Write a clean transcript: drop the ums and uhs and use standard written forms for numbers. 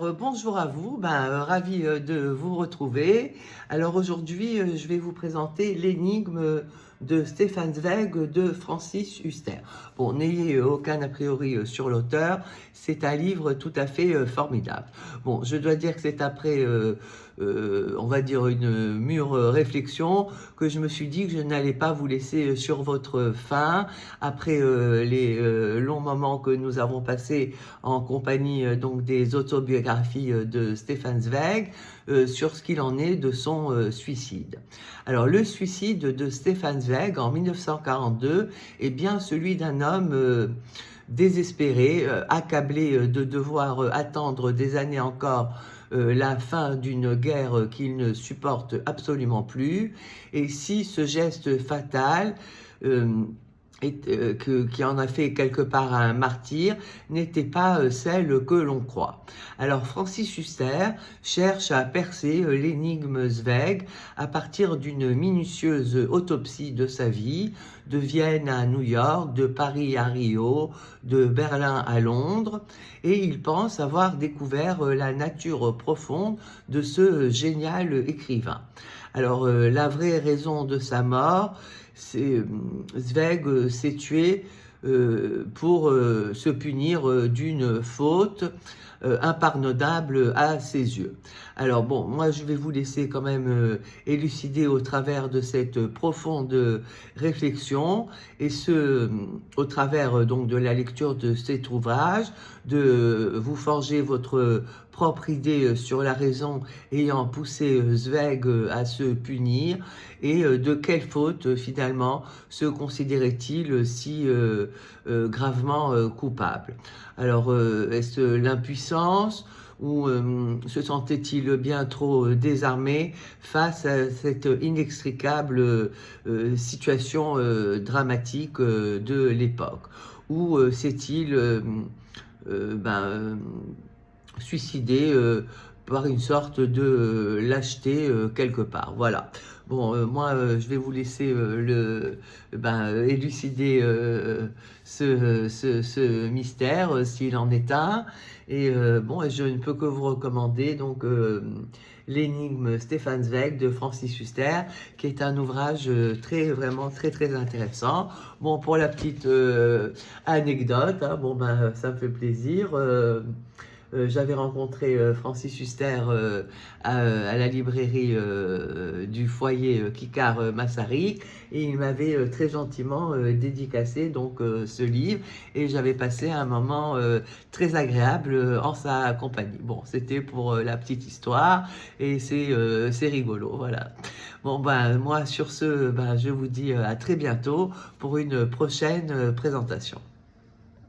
Bonjour à vous, ravi de vous retrouver. Alors aujourd'hui, je vais vous présenter l'énigme de Stefan Zweig de Francis Huster. Bon, n'ayez aucun a priori sur l'auteur, c'est un livre tout à fait formidable. Bon, je dois dire que c'est après, on va dire, une mûre réflexion que je me suis dit que je n'allais pas vous laisser sur votre faim après les longs moments que nous avons passés en compagnie donc des autobiographies de Stefan Zweig sur ce qu'il en est de son suicide. Alors le suicide de Stefan Zweig en 1942 est bien celui d'un homme désespéré, accablé de devoir attendre des années encore la fin d'une guerre qu'il ne supporte absolument plus. Et si ce geste fatal qui en a fait quelque part un martyr, n'était pas celle que l'on croit. Alors Francis Huster cherche à percer l'énigme Zweig à partir d'une minutieuse autopsie de sa vie, de Vienne à New York, de Paris à Rio, de Berlin à Londres, et il pense avoir découvert la nature profonde de ce génial écrivain. Alors la vraie raison de sa mort, Zweig s'est tué pour se punir d'une faute impardonnable à ses yeux. Alors bon, moi je vais vous laisser quand même élucider au travers de cette profonde réflexion et au travers donc de la lecture de cet ouvrage, de vous forger votre propre idée sur la raison ayant poussé Zweig à se punir et de quelle faute finalement se considérait-il si gravement coupable. Alors est-ce l'impuissance ou se sentait-il bien trop désarmé face à cette inextricable situation dramatique de l'époque? Ou s'est-il suicidé par une sorte de lâcheté quelque part. Voilà. Bon, moi, je vais vous laisser élucider ce mystère, s'il en est un. Et bon, je ne peux que vous recommander donc l'énigme Stefan Zweig de Francis Huster, qui est un ouvrage vraiment très intéressant. Bon, pour la petite anecdote, hein, bon ça me fait plaisir. J'avais rencontré Francis Huster à la librairie du foyer Kikar Massaric et il m'avait très gentiment dédicacé donc ce livre et j'avais passé un moment très agréable en sa compagnie. Bon, c'était pour la petite histoire et c'est rigolo, voilà. Bon, moi sur ce, je vous dis à très bientôt pour une prochaine présentation.